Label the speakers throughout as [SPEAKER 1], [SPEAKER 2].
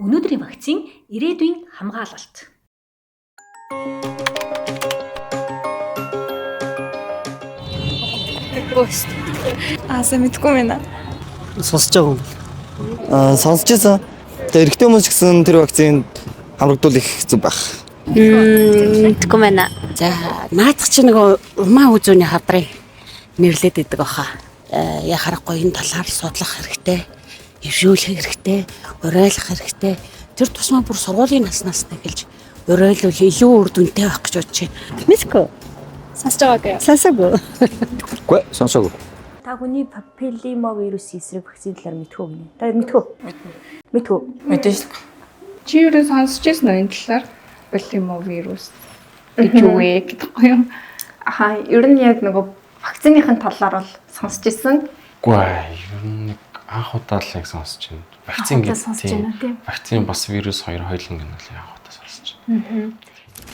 [SPEAKER 1] өнөөдрийн вакцин ирээдүйн хамгаалалт.
[SPEAKER 2] Сайн мэдгүй байна.
[SPEAKER 3] Сонсож байгаа юм. Сонсож байсан. Тэгээ эрэгтэй хүмүүс ч гэсэн тэр вакцинд хамрагдвал их зүг байх.
[SPEAKER 4] Мэдгүй байна. За наадах чи нэг умаа үзүүний хавдрыг нэрлээд идэг баха. Я харахгүй энэ талаар судлах хэрэгтэй. Ившүүлэх хэрэгтэй. Уриалах хэрэгтэй. Тэр тусмаа бүр сургуулийн наснаас эхэлж уриалвал илүү үр дүнтэй байх гэж бодож байна. Мэдгүй.
[SPEAKER 2] Сонсож байгаагүй.
[SPEAKER 4] Сонсоогүй.
[SPEAKER 3] Үгүй сонсоогүй.
[SPEAKER 5] Та хүний папилломавирусын эсрэг вакцины талаар мэдхүү гинэ. Та мэдхүү? Мэдхүү.
[SPEAKER 2] Мэдээж л. Чи юу сонсож байсан уу энэ талаар? Папилломавирус гэж юу вэ гэдэггүй юу?
[SPEAKER 6] Ер нь яг нөгөө вакциныхын талаар бол сонсож ирсэн.
[SPEAKER 7] Үгүй ер нь анх удаа л яг сонсож байна. Вакцин гэдэг. Вакцин бас вирус хоёр хоёуланг нь л анх удаа сонсож байна.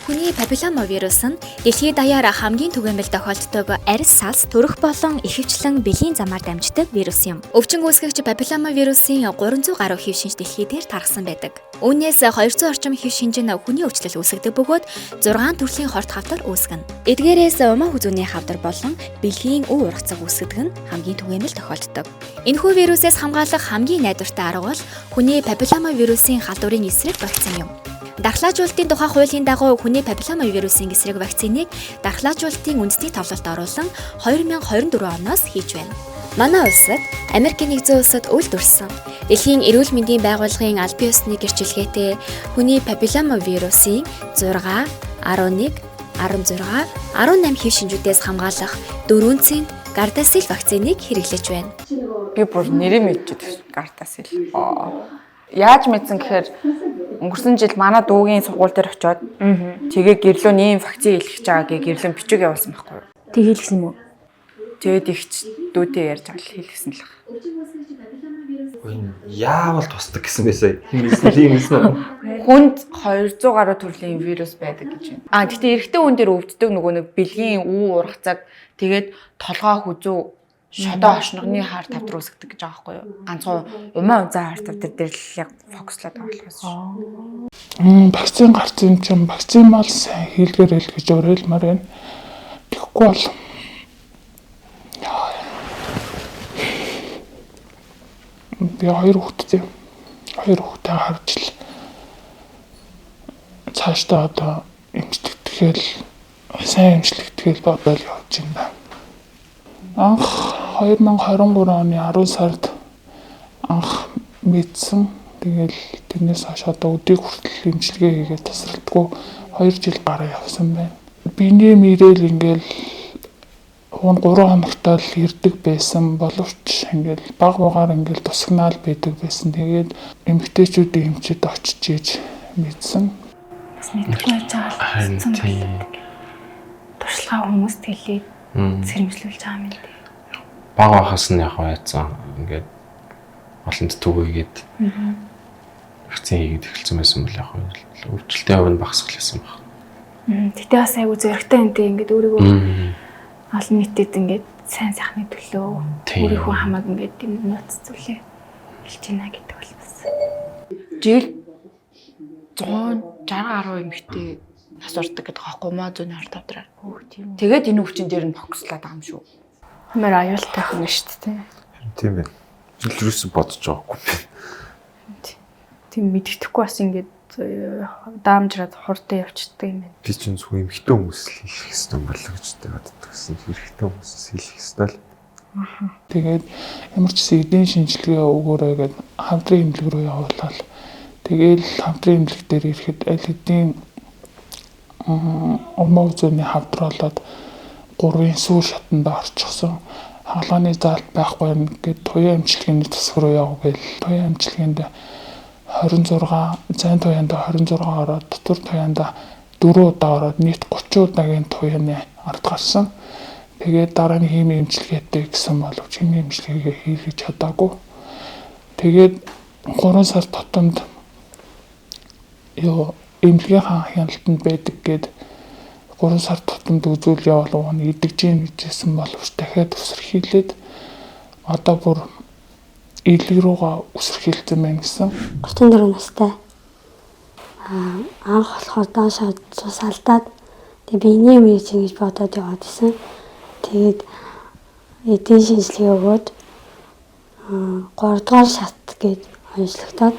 [SPEAKER 8] Хүний папилломавирус нь дэлхийд даяар хамгийн түгээмэл тохиолддог арьс салс, төрөх болон ихэвчлэн бэлгийн замаар дамждаг вирус юм. Өвчин үүсгэгч папилломавирусын 300 гаруй хэв шинж дэлхий дээр тархсан байдаг. Үүнээс 200 орчим хэв шинж нь хүний өвчлөл үүсгэдэг бөгөөд 6 төрлийн хорт хавдар үүсгэнэ. Эдгээрээс умаа хүзүүний хавдар болон бэлгийн өв ургацаг үүсгэдэг нь хамгийн түгээмэл тохиолддог. Энэхүү вирусээс хамгаалах хамгийн найдвартай арга бол хүний папилломавирусын халдварын эсрэг вакцин юм. Дархлаажуулалтын тухай хуулийн дагуу хүний папилломавирусын эсрэг вакциныг дархлаажуулалтын үндэсний товлолд оруулан 2024 оноос хийж байна. Манай улсад Америкийн нэгдсэн улсад үйлдвэрсэн Дэлхийн эрүүл мэндийн байгууллагын аль бие усны гэрчилгээтэй хүний папилломавирусын 6, 11, 16, 18 хэв шинжүүдээс хамгаалах 4 цэнт Gardasil вакциныг хэрэглэж байна.
[SPEAKER 2] Би бүр нэрээ мэдчихэв. Gardasil. Яаж мэдсэн гэхээр өнгөрсөн жил манай дүүгийн сургууль дээр очиод тэгээ гэрлөө ийм вакцин хэлэх гэж байгаа гэ гэрлэн бичиг явуулсан байхгүй юу?
[SPEAKER 5] Тэг хэлсэн юм уу?
[SPEAKER 2] Тэгээд ихч дүүтэй ярьж байгаа л хэлсэн л байна.
[SPEAKER 7] Яавал тусдаг гэсэн байсан. Хэмээсэн үү?
[SPEAKER 2] Хүнд 200 гаруй төрлийн вирус байдаг гэж байна. Гэхдээ эрэгтэй хүн дээр өвддөг нөгөө нэг бэлгийн үу ургацаг тэгээд толгой хүзүү шодоо очногны хаар тавдар үүсгдэг гэж байгаа байхгүй юу? Ганцхан умаа унзаа хаар тавдар дээр л яг фокуслаад байгаа болохоос шүү.
[SPEAKER 9] Вакцин гарсан чинь вакцин мал сайн хийлгэрэл гэж уриалмаар байна. Тэгэхгүй бол би хоёр хүүхэдтэй харж л цаашдаа одоо эмчлэгдэхэл сайн эмчлэгдэхэл бодол явж байна. Анх 2023 оны 10 сард анх мэдсэн. Тэгэл тэрнээс хойш одоо өдийг хүртэл эмчилгээ хийгээд тасралтгүй 2 жил гараа явсан байна. Биний мөрөөл ингээл 3 хоногтой л ирдэг байсан боловч ингээл баг багаар ингээл тусагнаал байдаг байсан. Тэгээд эмэгтэйчүүдийн эмчэд очиж ийж мэдсэн.
[SPEAKER 2] Бас мэдгүй жаалцсан. Туршлагаа хүмүүст хэлээд сэрэмжлүүлж байгаа юм дээ.
[SPEAKER 7] Баг байхаас нь яг байцсан. Ингээд олонд түгээгээд вакцин хийгээд эхэлсэн байсан бол яг өвчлөлтийн хувь нь багасгал байсан баг.
[SPEAKER 6] Тэгтээ бас айгу зөрөгтэй энтэй ингээд өөрийгөө олон нийтэд ингээд сайн сайхны төлөө өөрийнхөө хамааг ингээд юм нууц зүйлээ хэлж байна гэдэг бол бас.
[SPEAKER 2] Жил 160 гаруй эмэгтэй нас урдаг гэдэг хаахгүй маа зүүн хар тавдраа. Тэгээд энэ өвчин дээр нь фокуслаад байгаа юм шүү.
[SPEAKER 6] Хэмээр аюултай хүн шүү дээ.
[SPEAKER 7] Тийм байна. Илрүүс бодож байгаагүй би.
[SPEAKER 6] Тийм мэддэхгүй бас ингээд даамжраад хурдан явчихдаг юм байна.
[SPEAKER 7] Би чинь зөв эмхтэн хүмүүс л хийх хэрэгтэй юм болоо гэж боддог гэсэн. Хэрэгтэй хүмүүс хийх хэрэгтэй л.
[SPEAKER 9] Тэгээд ямар ч эдийн шинжилгээ өгөөрэй гэд хамтран эмнэлэг рүү явуулаад тэгээд хамтран эмнэлэг дээр ирэхэд аль хэдийн умаа үзүүний хавдар болоод 3-ын сүүр шатанд орчихсон. Хаалганы заалт байхгүй юм гээд туяа эмчилгээний тасаг руу яв гээл туяа эмчилгээнд 26 зайн туяанд 26 ороод дотор туяанд 4 удаа ороод нийт 30 удаагийн туяаны ард гарсан. Тэгээд дараа нь химийн эмчилгээтэй гэсэн боловч химийн эмчилгээгээ хийх чадаагүй. Тэгээд 3 сар тутамд эмнэлгийн хяналтанд байдаг гээд 3 сар тутамд үзүүл явал уун идэж гин гэжсэн боловч дахиад үсэрхийлээд одоо бүр илэг рүүгээ үсэрхийлсэн байна гэсэн.
[SPEAKER 4] 34 настай.
[SPEAKER 10] анх болохоор доошоо цус алдаад тэгээ биений мэж ингэж бодоод яваад исэн. Тэгээд эдийн шинжилгээ өгөөд 3 дугаар шат гэж онцлогдоод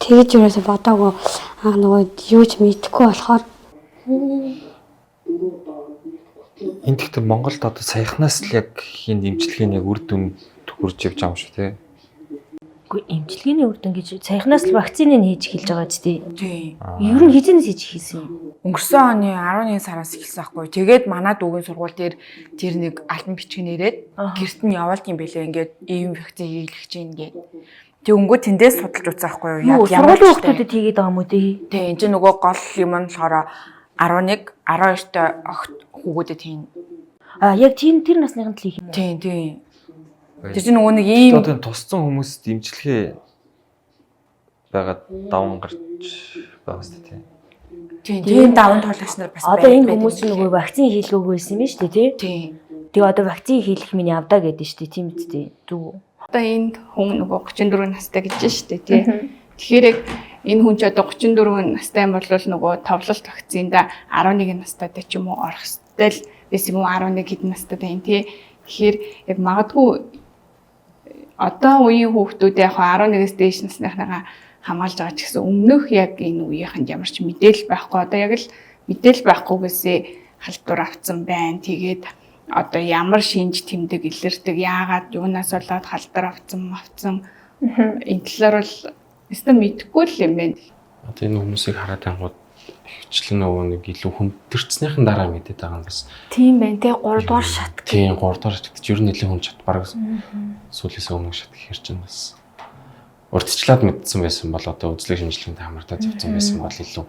[SPEAKER 10] тэгж юусаа бодоагүй анх нөгөө юу ч мэдэхгүй болохоор
[SPEAKER 7] энэ гэхдээ Монголд одоо саяхнаас л яг хин эмчилгээний яг үр дүн төхөрж явж байгаа юм шүү те.
[SPEAKER 5] Үгүй эмчилгээний үр дүн гэж саяхнаас л вакциныг хийж эхэлж байгаа ч тий.
[SPEAKER 2] Тий.
[SPEAKER 5] Ер нь хизэнээс хийж хийсэн юм.
[SPEAKER 2] Өнгөрсөн оны 11 сараас эхэлсэн байхгүй. Тэгээд манад үгийн сургууль дээр тэр нэг альбом бичиг нэрээд гэрт нь явуулт юм бэлээ. Ингээд ийм вакцин хийлгэж чинь гээд. Тэг өнгөө тэндээс судалж үзэх байхгүй юу?
[SPEAKER 5] Яг сургуулийн хүмүүстэд хийгээд байгаа юм уу тий?
[SPEAKER 2] Тий, энэ чинь нөгөө гол юм нь болохоор 11, 12 та огт хүүгүүдэд хийн.
[SPEAKER 5] Яг тэр насныханд л хийх юм уу?
[SPEAKER 2] Тий. Тэр чинь нөгөө нэг ийм
[SPEAKER 7] одоо тусцсан хүмүүст эмчилгээ байгаад даван гарч байгаа шүү дээ.
[SPEAKER 2] Тийм даван туулагч нар бас
[SPEAKER 5] одоо энэ хүмүүс чинь нөгөө вакцин хийлгөөгүй байсан юм шүү дээ тий. Тэгээ одоо вакцин хийлгэх миний авдаа гэдэг шүү дээ тийм үстэй. Зүг.
[SPEAKER 6] Одоо энд хүн нөгөө 34 настай гэж шүү дээ тий. Тэгэхээр яг энэ хүн ч одоо 34 настай юм бол нөгөө товлолт вакцинда 11 настайтай ч юм уу орох ёстой л байсан юм уу 11 хэдэн настайтай юм тий. Тэгэхээр яг магадгүй одоо үеийн хүүхдүүд яг 11-ээс дээш насныхаа хамгаалж байгаа ч гэсэн өмнөх яг энэ үеийнхэнд ямар ч мэдээлэл байхгүй. Одоо яг л мэдээлэл байхгүйгээсээ халдвар авсан байна. Тэгээд одоо ямар шинж тэмдэг илэрдэг, яагаад юунаас болоод халдвар авсан энэ талаар бол өстө мэдэхгүй л юм байна.
[SPEAKER 7] Одоо энэ хүмүүсийг хараад ангууд ихчлэн нөгөө нэг илүү хүндэрцснийхэн дараа мэдээд байгаа юм бас.
[SPEAKER 6] Тийм байна те 3 дугаар шат.
[SPEAKER 7] Тийм 3 дугаар шат гэж ер нь нэлээд хүн чад баг сүүлээс өмнө шат гэхэр чинь бас урдчлаад мэдсэн байсан бол одоо үзлэг шинжилгээнд хамартаад явсан байсан бол илүү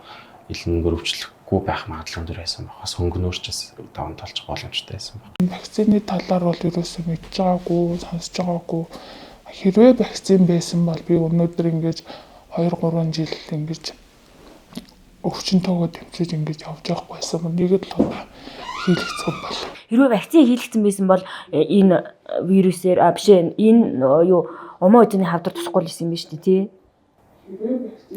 [SPEAKER 7] илнээр өвчлөхгүй байх магадлал өндөр байсан байх. Бас хөнгөнөөрч бас даван толж боломжтой байсан баг.
[SPEAKER 9] Вакцины талаар бол ерөөсөө мэдж байгаагүй, сонсож байгаагүй. Хэрвээ вакцин байсан бол би өнөөдөр ингэж 2-3 жил ингэж өвчнөтөөгөө тэмцэж ингэж явж байхгүй байсан. Нэг л удаа хийлгэсэн бол.
[SPEAKER 5] Хэрвээ вакцин хийлгэсэн байсан бол энэ вирусээр энэ юу умаа үдний хавдар тусахгүй л байсан юм биш үү тий?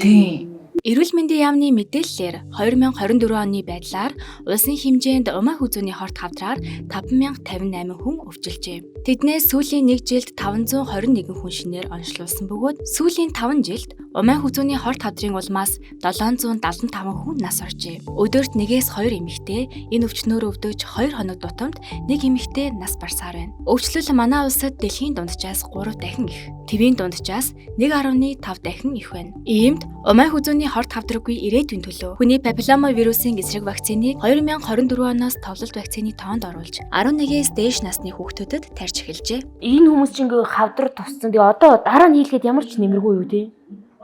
[SPEAKER 2] Тий.
[SPEAKER 8] Эрүүл мэндийн яамны мэдээллээр 2024 оны байдлаар улсын хэмжээнд умаа хүзүүний хорт хавдраар 5058 хүн өвчлжээ. Тэднээс сүүлийн 1 жилд 521 хүн шинээр онцлуулсан бөгөөд сүүлийн 5 жилд умаа хүзүүний хорт хавдрын улмаас 775 хүн нас оржээ. Өдөрт 1-2 эмэгтэй энэ өвчнөөр өвдөж 2 хоног тутамд 1 эмэгтэй нас барсаар байна. Өвчлөл манай улсад дэлхийн дунджаас 3 дахин их, твийн дунджаас 1.5 дахин их байна. Иймд умаа хүзүүний хорт хавдраггүй ирээдүйн төлөө хүний папиллома вирусын эсрэг вакциныг 2024 оноос товлолт вакцины тоонд оруулж 11-ээс дээш насны хүүхдүүдэд тарьж эхэлжээ.
[SPEAKER 5] Энэ хүмүүс чинь ингээ хавдар туссан. Тэгээ одоо дараа нь хийлгээд ямар ч нэмэргүй юу тий?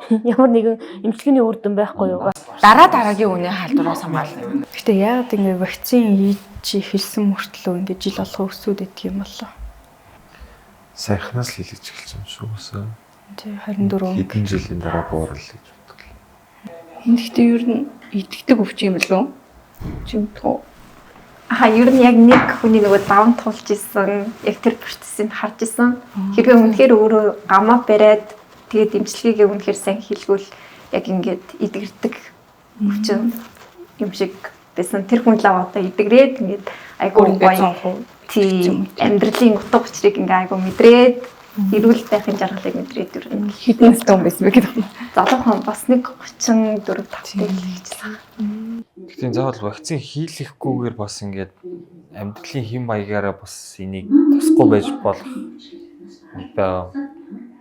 [SPEAKER 5] Ямар нэгэн эмчилгээний үр дүн байхгүй юу?
[SPEAKER 2] Дараагийн үнэ халдвараас хамгаална.
[SPEAKER 6] Гэтэ яагаад ингэ вакцин хийж эхэлсэн мөртлөө ингэ жил болгоо өсөөд идэх юм болоо.
[SPEAKER 7] Саяхнаас л хийлгэж эхэлж байгаа юм шүү өсөө.
[SPEAKER 6] Тий 24
[SPEAKER 7] хэдэн жилийн дараа буурал гэж бодлоо.
[SPEAKER 6] Энэ гэхдээ ер нь идэгдэг өвч юм лөө. Чимтгөө. Ер нь яг нэг хүний нөгөө даван тулж исэн, яг тэр процессыг харж исэн. Хэрвээ үнэхээр өөрөө гамаа бариад тэгээд эмчилгээгээ үнэхээр сайн хийлгүүл яг ингээд идэгэрдэг өвчин юм шиг байсан. Тэр хүн л одоо идэгрээд ингээд айгуу гоё тийм амьдралын утга учирыг ингээ айгуу мэдрээд эрүүл байхын жаргалыг мэдрээд юу хэдэн настай хүн байсан бэ гэдэг. Залуухан бас нэг 34 5-тай хэлчихсэн.
[SPEAKER 7] Гэхдээ заавал вакцин хийлгэхгүйгээр бас ингээд амьдралын хэм маягаараа бас энийг тусахгүй байж болох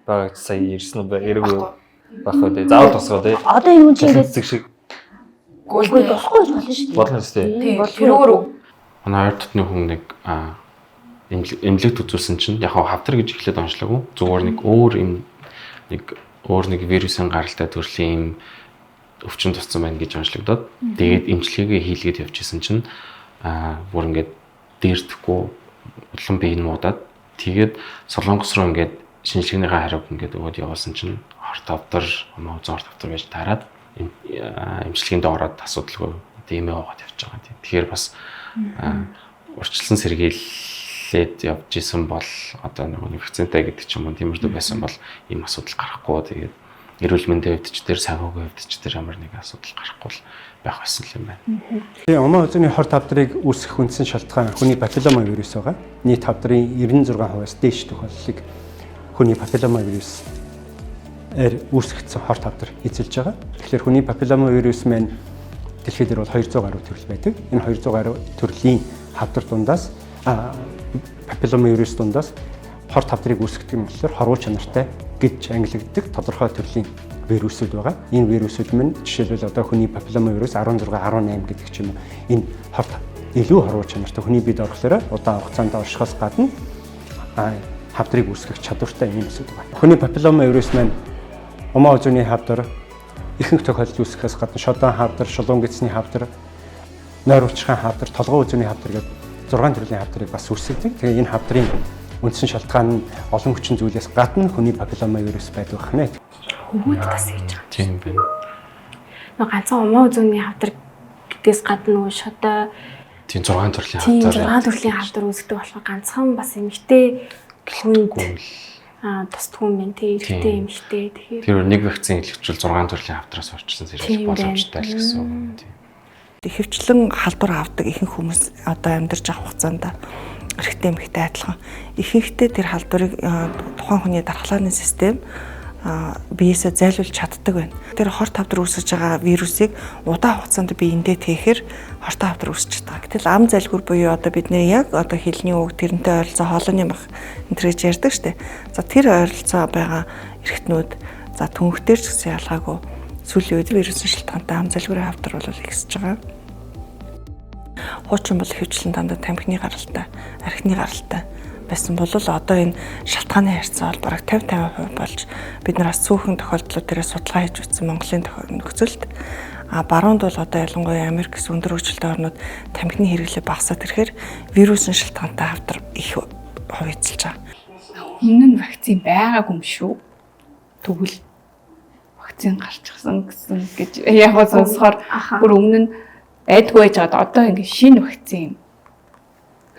[SPEAKER 7] байгаа сая ирсэн эргүү байх үү. Заавал тусгаа тий.
[SPEAKER 5] Одоо энэ хүн чинь ингээд
[SPEAKER 7] шиг
[SPEAKER 5] гөлгүй тусахгүй болно шүү дээ.
[SPEAKER 7] болно шүү дээ.
[SPEAKER 2] Тэрөөр
[SPEAKER 7] манай 20 дотны хүн нэг эмнэлэгт үзүүлсэн чинь яг хавтар гэж эхлээд онцлоогүй. Зүгээр нэг өөр нэг вирусын гаралтай төрлийн өвчин туссан байна гэж онцлогдоод тэгээд эмчилгээгээ хийлгээд явчихсан чинь бүр ингээд дээрдэхгүй улам бие нь муудаад тэгээд солонгос руу ингээд шинжилгээнийхээ хариуг ингээд өгөөд явуулсан чинь хорт хавтар, умаа үзэн хорт хавтар байж тараад эмчилгээнд ороод асуудалгүй дэмээ яваад явж байгаа. Тэгэхээр бас урьдчилан сэргийлээд явж исэн бол одоо нэг вакцинтай гэдэг ч юм уу тиймэрдүү байсан бол ийм асуудал гарахгүй. Тэгээд эрүүл мэндийн хувьд ч тэр санхүүгийн хувьд ч тэр ямар нэг асуудал гарахгүй байх байсан юм байна.
[SPEAKER 11] Тэгээ умаа үзүүний хор тавдрыг үүсгэх үндсэн шалтгаан хүний папиллома вирус байгаа. Нийт тавдрын 96%-аас дээш тохиолдлыг хүний папиллома вирус үүсгэгдсэн хор тавдар эзэлж байгаа. Тэгэхээр хүний папиллома вирус маань дэлхийд бол 200 гаруй төрөл байдаг. Энэ 200 гаруй төрлийн хавдар дундаас папиллома вирус дундаас хор тавдрыг үүсгэдэг юм болохоор хорвоо чанартай гэж ангилагддаг тодорхой төрлийн вирусүүд байгаа. Энэ вирусүүд мань жишээлбэл одоо хүний папиллома вирус 16, 18 гэдэг ч юм уу энэ илүү хорвоо чанартай хүний бид орохлоор удаан хугацаанд оршихоос гадна хавдрыг үүсгэх чадвартай юм эсвэл байгаа. Хүний папиллома вирус маань умаа үзүүний хавдар ихэнх тохиолдолд үүсгэхээс гадна шодон хавдар, шулуун гэцний хавдар, нойр улчхан хавдар, толгой үзүүний хавдар гэдэг 6 төрлийн хавдрыг бас үүсгэдэг. Тэгээ энэ хавдрын үндсэн шалтгаан нь олон хүчин зүйлээс гадна хүний папиллома вирус байдаг байна.
[SPEAKER 6] Хөвгүүд бас хийж байгаа.
[SPEAKER 7] Тийм байна.
[SPEAKER 6] Нөгөө ганцхан умаа үзүүний хавдар гэдгээс гадна нөгөө шодоо
[SPEAKER 7] тийм 6 төрлийн хавдар.
[SPEAKER 6] 6 төрлийн хавдар үүсгдэг болохоор ганцхан бас эмэгтэй хүнд тусдгүй юм байна тий эрэгтэй эмэгтэй тэгэхээр
[SPEAKER 7] тэр нэг вакцин илэрчүүл 6 төрлийн хавдраас орчсон зэрэг боломжтой л гэсэн үг тийм.
[SPEAKER 12] Ихэвчлэн халдвар авдаг ихэнх хүмүүс одоо амьдарч авах хугацаанд эрэгтэй эмэгтэй адилхан. Ихэнхдээ тэр халдварыг тухайн хүний дархлааны систем биеэсээ зайлуулж чаддаг байна. Тэр хор тавдар үүсгэж байгаа вирусыг удаан хугацаанд биендээ тээхээр хор тавдар үүсэж байгаа. Гэтэл ам залгуур буюу одоо бидний яг одоо хэлний үг тэрнтэй ойролцоо хоолойны мах энэ гэж ярьдаг штеп. За тэр ойролцоо байгаа эрэгтнүүд за түнхтэр ч гэсэн ялгаагүй сүүлийн үед вирусын шалтгаантай ам залгуурын хавдар бол ихсэж байгаа. Хуучин бол хөвчлэн дандаа тамхины гаралтай, архины гаралтай байсан бол одоо энэ шалтгааны харьцаа бол бараг 50% болж бид нараас цөөхөн тохиолдлууд дээрээ судалгаа хийж үзсэн Монголын нөхцөлд баруунд бол одоо ялангуяа Америк гэсэн өндөр хөгжилтэй орнууд тамхины хэрэглээ багасаад ирэхээр вирусын шалтгаантай хавдар их хувь эзэлж байгаа.
[SPEAKER 6] Өмнө нь вакцин байгаагүй юм шүү. Тэгвэл вакцин гарчихсан гэсэн гэж яг гоо сонсохоор бүр өмнө нь айдгүй байж байгаа. Одоо ингэ шинэ вакцин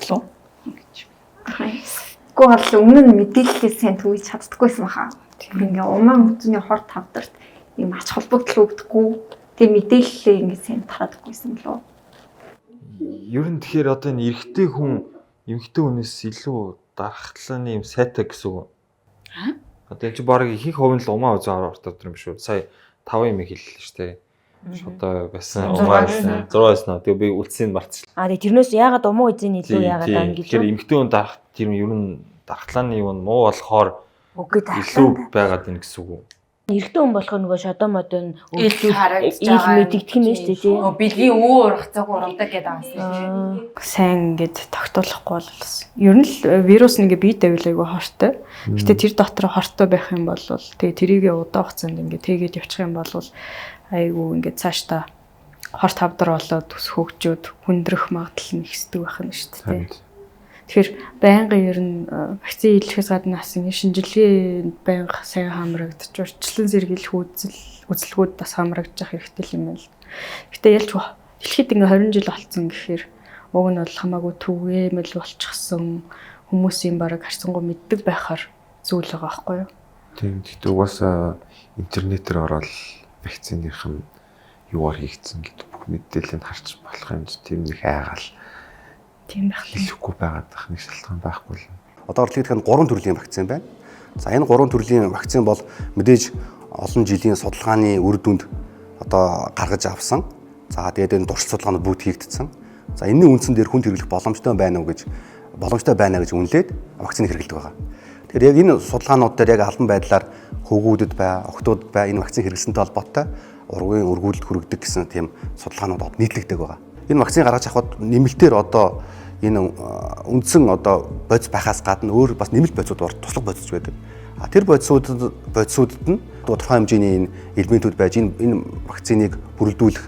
[SPEAKER 6] лөө гэж.
[SPEAKER 13] Гэхдээ бол өмнө нь мэдээлэлээ сайн түгэж чаддаггүйсэн баха. Ингээ умаа үзний хор тавдарт ийм ач холбогдол өгдөггүй. Тэгээ мэдээлэлээ ингээ сайн тараадаггүйсэн лөө.
[SPEAKER 14] Ер нь тэгэхээр одоо энэ эрэгтэй хүн эмэгтэй хүнээс илүү дархлааны юм сайтай гэсэн үг. Одоо энэ чи баг ихэнх хувийн л умаа үзэн хор тавдар юм шүү. Сая 5 юм хэллээ шүү дээ. Одоо байсан умаа 6 байсан. Тэгээ би үлдсэнд марцлаа.
[SPEAKER 5] Тэгээ тэрнээс яагаад умаа үзэн илүү яагаад ангилж.
[SPEAKER 14] Тэгэхээр эмэгтэй хүн дарах тэр ер нь дархлааны юм муу болохоор илүү байгаад байна гэсэн үг.
[SPEAKER 5] Эрэгтэй хүн болохоор нөгөө шодоо модон өвлөж мэдэгдэх юм шүү дээ тий.
[SPEAKER 2] Бэлгийн өвөө ургацааг ургадаг гэдэг аасан.
[SPEAKER 6] Сайн ингээд тогтоолохгүй бол ер нь л вирус нэг бие давилайгүй хортой. Гэтэ тэр дотор хортой байх юм бол тэгээ тэрийг удаан хугацаанд ингээд тэгээд явчих юм бол айгүй ингээд цаашдаа хорт хавдар болоод төс хөгжөөд хүндрэх магадлал нь ихсдэг байх нь шүү дээ. Тэгэхээр байнгын ер нь вакцины илэрхээс гадна бас ингэ шинжилгээ байнга сайн хамрагдаж урьдчилан сэргийлэх үзэлгүүд бас хамрагдаж хэрэгтэй юм байна л. Гэтэ ялч дэлхийд ингэ 20 жил болцсон гэхээр уг нь бол хамаагүй түгээмэл болчихсон хүмүүсийн бараг харцангуй мэддэг байхаар зүйл байгаа байхгүй юу?
[SPEAKER 14] Тийм. Тэгтээ угаасаа интернетээр ороод вакциных нь юугаар хийгдсэн гэдэг бүх мэдээллийг харж болох юм чинь тэр нэг айгаал. Тийм байх хэлэхгүй байгаад байх нэг шалтгаан байхгүй л.
[SPEAKER 15] Одоо дэлхийд 3 төрлийн вакцин байна. За энэ 3 төрлийн вакцин бол мэдээж олон жилийн судалгааны үр дүнд одоо гаргаж авсан. За тэгээд энэ турш судалгаанууд бүгд хийгдсэн. За энэний үндсэн дээр хүнд хэрэглэх боломжтой байна гэж үнэлээд вакцины хэрэглэдэг байгаа. Тэгэхээр яг энэ судалгаанууд дээр яг албан байдлаар хөвгүүдэд охтууд энэ вакцины хэрэглэсэнтэй холбоотой ургийн өргүүлэлт хүргэдэг гэсэн тийм судалгаанууд нийтлэгдэг байгаа. Энэ вакцины гаргаж авахд нэмэлтээр одоо энэ үндсэн одоо бодис байхаас гадна өөр бас нэмэлт бодисууд туслах бодис байдаг. Тэр бодисуудад нь тодорхой хэмжээний энэ элементүүд байж энэ вакциныг бүрэлдүүлэх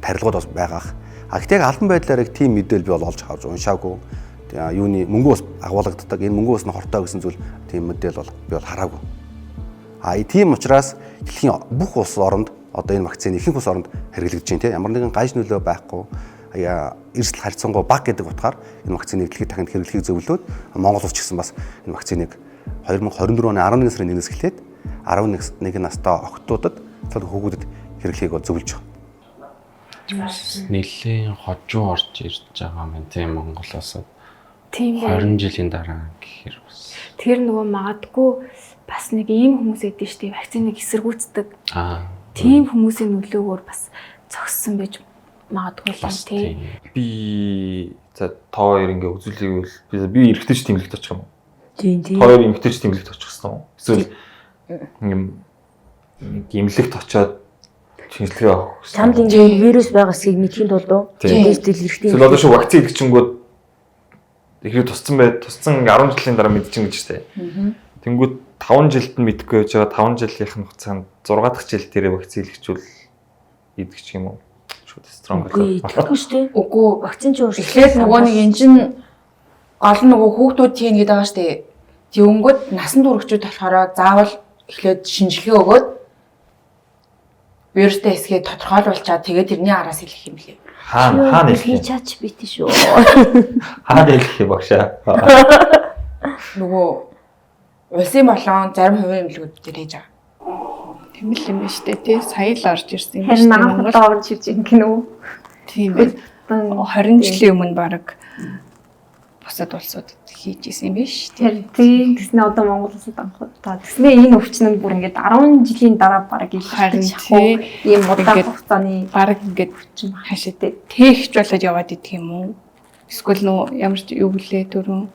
[SPEAKER 15] тарилгууд бас байгаа. Гэхдээ албан байдлаар яг тийм мэдээлэл би бол олж харж уншаагүй. Юуны мөнгө ус агуулгаддаг. Энэ мөнгө усны хортой гэсэн зүйл тийм мэдээлэл бол би бол хараагүй. Тийм учраас дэлхийн бүх улс оронд одоо энэ вакцины ихэнх улс оронд хэрэглэгдэж байна тийм ямар нэгэн гаж нөлөө байхгүй. Эрсдэл харьцангуй бага гэдэг утгаар энэ вакциныг дэлхийд дахинд хэрэглэхийг зөвлөөд Монгол улс ч гэсэн бас энэ вакциныг 2024 оны 11 сарын 1-ээс эхлээд 11 настай охтуудад хүүгүүдэд хэрэглэхийг бол зөвлөж байгаа.
[SPEAKER 7] Нэлээд хожуу орж ирж байгаа юм тийм Монголоос.
[SPEAKER 6] Тийм
[SPEAKER 7] 20 жилийн дараа гэхээр бас.
[SPEAKER 6] Тэр нөгөө магадгүй бас нэг ийм хүмүүс эдэн штеп вакциныг эсэргүүцдэг. Тийм хүмүүсийн нөлөөгөөр бас зогссон байж магадгүй л тийм.
[SPEAKER 14] Би за тоо хоёр ингээ үзүүлэх би эргэжтэй ч тэмдэглэж очих юм уу?
[SPEAKER 5] Тийм.
[SPEAKER 14] Тоо хоёр эмгтэй ч тэмдэглэж очих гэсэн юм уу? Эсвэл гимлэгт очиод шинжилгээ авах.
[SPEAKER 5] Чамд ингээ вирус байгаа эсгийг мэдхийн тулд тест дэлгэрхтээ.
[SPEAKER 14] Эсвэл одоо шүү вакцин идчихэнгүүд ихрүү тусцсан 10 жилийн дараа мэдчихэн гэж штэ. Тэнгүүд 5 жилд нь мэдэхгүй байж байгаа 5 жилийнх нь хугацаанд 6 дахь жил дээр вакцин илгэжүүл идэх юм уу? Шууд строн гэх.
[SPEAKER 5] Үгүй идэхгүй шүү дээ.
[SPEAKER 2] Үгүй
[SPEAKER 5] вакцин ч өөрчлөлт.
[SPEAKER 2] Эхлээд нөгөө нэг энэ чинь гол нь нөгөө хүүхдүүд хийн гэдэг байгаа шүү дээ. Тэнгүүд насан туршид болохоор заавал эхлээд шинжилгээ өгөөд вирустэй эсгээ тодорхойлуулчаад тэгээд тэрний араас хэлэх юм лээ.
[SPEAKER 14] Хаана хэлэх
[SPEAKER 5] чаач бит шүү.
[SPEAKER 14] Хаана хэлэх юм багшаа.
[SPEAKER 2] Нөгөө улсын болон зарим хувийн эмнэлгүүд дээр хийж байгаа.
[SPEAKER 6] Тийм л юм шүү дээ тий. Сая л орж ирсэн юм
[SPEAKER 13] шүү дээ. Монгол орж ирж ингэн үү?
[SPEAKER 6] Тийм ээ. 20 жилийн өмнө баг бусад улсуудад хийж исэн юм биш.
[SPEAKER 13] Тийм. Тэснэ одоо Монгол улсад анхудаа. Тэснэ энэ өвчин нь бүр ингээд 10 жилийн дараа баг илэрч шахуу ийм удаан хугацааны
[SPEAKER 6] баг ингээд өвчин хашаад тээгч болоод яваад идэх юм уу? Эсвэл нөө ямар ч юу блэ түрүүн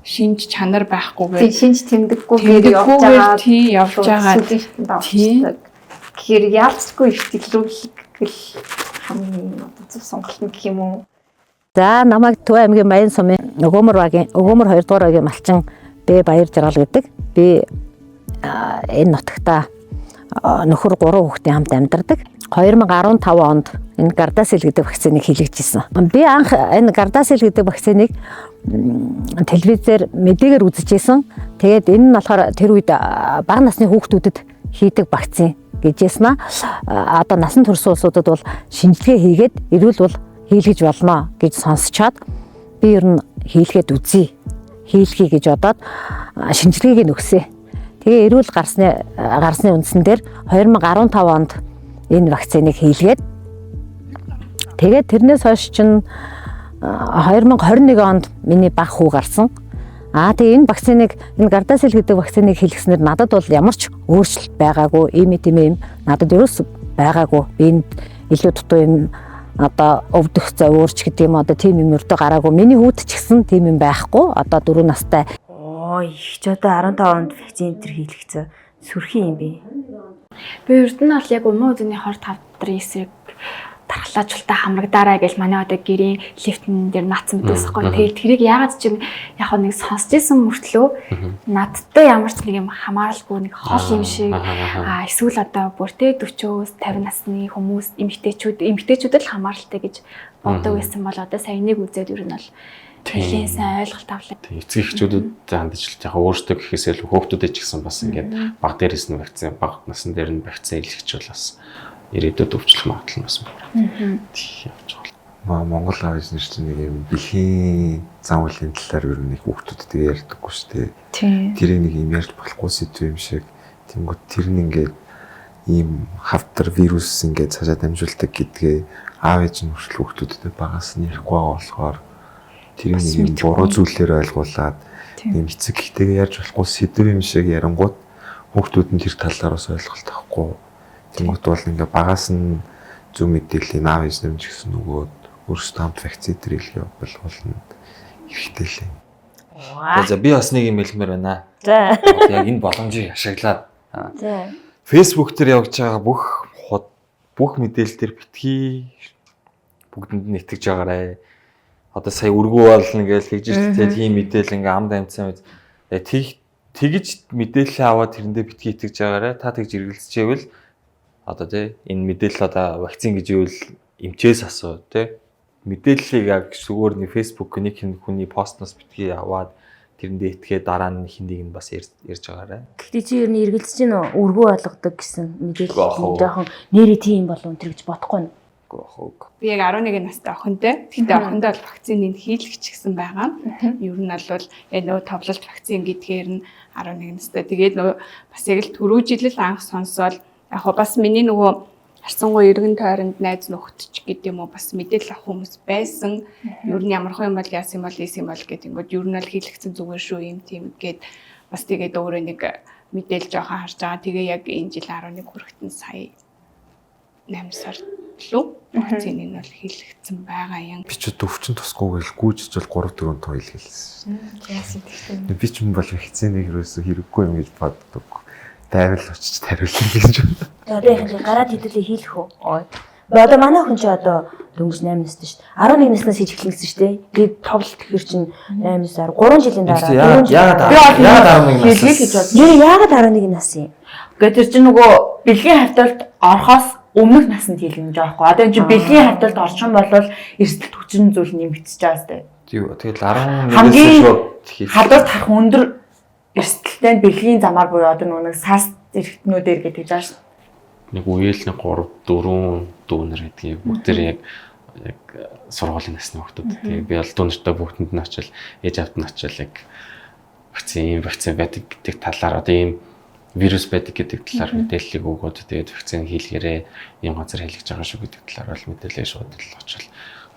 [SPEAKER 6] шинж чанар байхгүйгээр
[SPEAKER 13] шинж тэмдэггүйгээр явж байгаа
[SPEAKER 6] тийм.
[SPEAKER 13] Тэгэхээр яалцгүй ихтгэлүүлэх гэл хамгийн зөв сонголт нь гэх юм уу?
[SPEAKER 16] За намайг Төв аймгийн Баян сумын Өгөөмөр 2 дугаар багийн малчин Б Баяр Жаргал гэдэг. Би энэ нутагта нөхөр 3 хүүхдийн хамт амьдардаг. 2015 онд энэ Gardasil гэдэг вакциныг хийлгэжсэн. Би анх энэ Gardasil гэдэг вакциныг телевизээр мэдээгээр үзчихсэн. Тэгээд энэ нь болохоор тэр үед бага насны хүүхдүүдэд хийдэг вакцин гэжсэн. Одоо насан турш улсуудад бол шинжилгээ хийгээд эрүүл бол хийлгэж болно гэж сонсчоод би ер нь хийлгээд үзье. Хийлгэе гэж бодоод шинжилгээг нь өгсөн. Тэгээ эрүүл гарсны үндсэн дээр 2015 онд энэ вакциныг хийлгээд тэгээд тэрнээс хойш чинь 2021 онд миний баг хүү гарсан. Тэгээ энэ вакциныг энэ Gardasil гэдэг вакциныг хийлгэснээр надад бол ямар ч өөрчлөлт байгаагүй. Ийм надад ерөөс байгаагүй. Би энд илүү дутуу юм одоо өвдөх зовоорч гэдэг юм одоо тийм юм өртөө гараагүй. Миний хүүд ч гэсэн тийм юм байхгүй. Одоо 4 настай.
[SPEAKER 5] Их ч одоо 15 онд вакцин төр хийлгэсэн. Сүрхий юм би.
[SPEAKER 6] Би ердөө нь бол яг өмөө үзний хор тавдрын эсрэг дархлаажуултаа хамрагдаарай гэж манай одоо гэрийн лифтэн дээр наацсан байдагсахгүй. Тэгээд тэрийг яагаад ч юм яг нэг сонсч исэн мөртлөө надтай ямар ч нэг юм хамааралгүй нэг хол юм шиг эсвэл одоо бүртээ 40-өөс 50 насны хүмүүс эмэгтэйчүүд л хамааралтай гэж боддог байсан бол одоо сая нэг үзээд ер нь бол тэлийн сайн ойлголт авлаа.
[SPEAKER 7] Эцэг эхчүүдэд хандаж л яг өөртөө гэхээсээ илүү хүүхдүүдэд ч гэсэн бас ингээд баг дээрээс нь вакцин баг насн дээр нь вакцин илгэчихвэл бас ирээдүйд өвчлөх магадлал нь бас тийм явж байгаа.
[SPEAKER 17] Монгол аавч нар чинь нэг юм бэлгийн зам үеийн талаар ер нь их хүүхдүүдтэй ярьдаггүй шүү дээ. Тэрийг нэг юм ярьж болохгүй сэдв юм шиг. Тэнгүүд тэр нь ингээд ийм хавтар вирус ингээд цаашаа дамжуулдаг гэдгээ аав ээж нь хүртэл хүүхдүүдэд багаас нь ярихгүй байгаа болохоор тэр нэг юм буруу зүйлээр ойлгуулад ийм эцэг ихтэйгээ ярьж болохгүй сэдв юм шиг ярангууд хүүхдүүд нь тэр талаар бас ойлголт авахгүй. Тэнгүүд бол ингээ багаас нь зөв мэдээлэл аав ээж нар ч гэсэн нөгөө өөрсдөө хамт вакцин төрөлхий болгуулна хэрэгтэй лээ.
[SPEAKER 14] За би бас нэг юм хэлмээр байна.
[SPEAKER 5] За.
[SPEAKER 14] Яг энэ боломжийг ашиглаад.
[SPEAKER 5] За.
[SPEAKER 14] Facebook дээр явж байгаа бүх мэдээлэл төр битгий бүгдэнд нь итгэж байгаарай. Одоо сая өргөө болно гэж хэлж ирсэн тийм мэдээлэл ингээ амд амцсан үед тэгж мэдээлэл аваад тэрэндээ битгий итгэж байгаарай. Та тэгж эргэлзчихвэл одоо тий энэ мэдээлэл одоо вакцин гэж ивэл эмчээс асуу тий мэдээллийг яг зүгээр нэг Facebook нэг хүний постноос битгий аваад тэрэндээ итгээд дараа нь хинийг нь бас ярьж байгаарай.
[SPEAKER 5] Гэхдээ чи ер нь эргэлзэж чинь өргөө болгодог гэсэн мэдээлэл жоохон нэрээ тийм болов энэ гэж бодохгүй нь.
[SPEAKER 6] Би яг 11 настай охинтой. Тэгтээ охиндоо бол вакциныг хийлгэж гисэн байгаа. Ер нь бол яг нөгөө товлолт вакцин гэдгээр нь 11 настай. Тэгээд нөгөө бас яг л түрүү жил л анх сонсоод яг бас миний нөгөө харсангуй эргэн тойронд найз нөхдөч гэдэг юм уу бас мэдээлэл авах хүмүүс байсан. Юу нь ямархан юм бол яасан юм бол ийсэн юм бол гэдэг ингээд юу нь л хийлэгцэн зүгээр шүү юм тийм гээд бас тэгээд өөрөө нэг мэдээлэл жоохон харж байгаа. Тэгээ яг энэ жил 11 хүрэхтэн сая 8 сар лөө вакцины нь бол хийлэгцэн байгаа юм.
[SPEAKER 17] Би ч өвчин тусгүйг л гүйжиж бол 3-4 тоо хийлгэлсэн.
[SPEAKER 6] Яасан тэгтээ.
[SPEAKER 17] Би ч юм бол вакциныг ерөөсө хэрэггүй юм гэж боддог. Тайвал очиж тариулъя гэж байна.
[SPEAKER 5] Одоо яг гараад хэдүүлээ хийлэх үү? Одоо манай хүн чи одоо дөнгөж 8 настай шүү дээ. 11 наснаас хийж эхлүүлсэн шүү дээ. Би тоглолт гэхэр чинь 8 насаар 3 жилийн дараа.
[SPEAKER 14] Яагаад 11
[SPEAKER 5] нас? Хийж бод. Яагаад 11 нас юм?
[SPEAKER 2] Гэхдээ тэр чинь нөгөө бэлгийн хавталд орохоос өмнөх насанд хийлгэн жоохгүй. Одоо энэ чинь бэлгийн хавталд орчих юм бол эрсдэлт хүчин зүйл нэмэгдэж байгаа сте.
[SPEAKER 14] Тэгэл 11-ээс шууд
[SPEAKER 2] халдварт харах өндөр эрсдэлтэй бэлгийн замаар буюу одоо нэг сас зэрэгтнүүдээр гэдэг жааш.
[SPEAKER 7] Нэг үеэлний 3-4 дүүнер гэдгийг бүгдээр яг сургуулийн насны хүмүүс. Тэгээ би бол дүүнертэй бүгдэнд нь очил, ээж авд нь очил яг вакцин байдаг гэдэг талаар одоо ийм вирус байдаг гэдэг талаар мэдээллийг өгөөд тэгээд вакцин хийлгээрээ ийм газар хийлгэж байгаа шүү гэдэг талаар бол мэдээлэл шууд л очил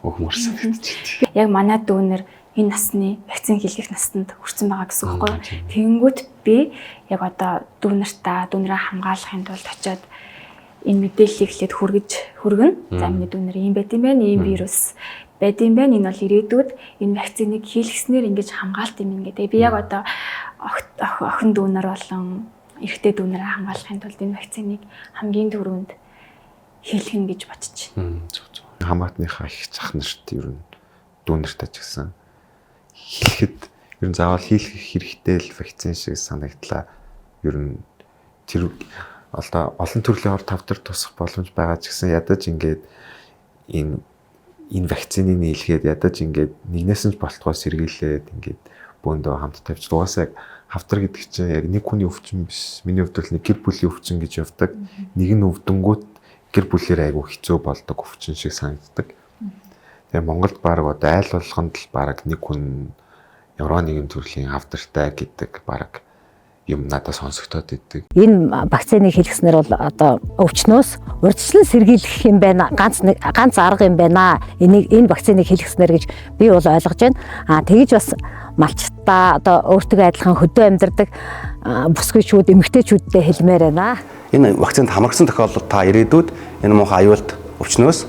[SPEAKER 7] өгмөрсөн гэдэг.
[SPEAKER 18] Яг манай дүүнер энэ насны вакцин хийлгэх настанд хүрсэн байгаа гэсэн үг байхгүй. Тэнгүүт би яг одоо дүүнэрээ хамгаалахын тулд очиод энэ мэдээллийг хэлээд хүргэн. За миний дүүнэр ийм байт юм байна, ийм вирус байт юм байна. Энэ бол ирээдүйд энэ вакциныг хийлгэснээр ингэж хамгаалт юм ингээд. Би яг одоо охин дүүнэр болон эрэгтэй дүүнэрээ хамгаалахын тулд энэ вакциныг хамгийн түрүүнд хийлгэн гэж бодож байна.
[SPEAKER 17] Хамаатныхаа их зах нарт ер нь дүүнэртэй ч гэсэн хийхэд ер нь заавал хийлгэх хэрэгтэй л вакцин шиг санагдлаа. Ер нь тэр одоо олон төрлийн хор тавдар тусах боломж байгаа ч гэсэн ядаж ингээд энэ вакциныг нийлгээд ядаж ингээд нэгнээс нь болтгоо сэргийлээд ингээд бөөндөө хамт тавьж дугасаа хавтар гэдэг чинь яг нэг хүний өвчин биш. Миний хувьд бол нэг гэр бүлийн өвчин гэж явдаг. Нэг нь өвдөнгүүт гэр бүлээр айгүй хэцүү болдог өвчин шиг санагддаг. Тэгээ Монголд баг одоо айл болгонд л баг нэг хүн ямар нэгэн төрлийн хавтартай гэдэг баг юм надад сонсогдоод идэг.
[SPEAKER 16] Энэ вакциныг хийлгэснээр бол одоо өвчнөөс урьдчилан сэргийлэх юм байна. Ганц арга юм байна. Энэ вакциныг хийлгэснээр гэж би бол ойлгож байна. Тэгэж бас малчтаа одоо өөртөө адилхан хөдөө амьдардаг бүсгүйчүүд, эмэгтэйчүүдтэй хэлмээр байна.
[SPEAKER 15] Энэ вакцинд хамрагдсан тохиолдолд та ирээдүйд энэ муухай аюулт өвчнөөс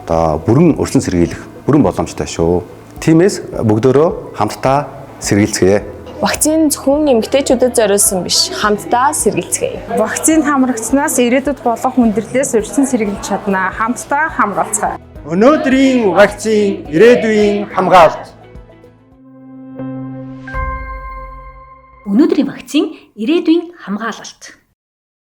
[SPEAKER 15] одоо бүрэн урьдчилан сэргийлэх бүрэн боломжтой шүү. Тиймээс бүгдөө хамтдаа сэргийлцгээе.
[SPEAKER 19] Вакцин зөвхөн эмэгтэйчүүдэд зориулсан биш, хамтдаа сэргийлцгээе.
[SPEAKER 20] Вакцинд хамрагдсанаас ирээдүйд болох хүндрэлээс урьдчилан сэргийлж чадна. Хамтдаа хамгаалцгаая.
[SPEAKER 11] Өнөөдрийн вакцин ирээдүйн хамгаалалт.
[SPEAKER 1] Өнөөдрийн вакцин ирээдүйн хамгаалалт.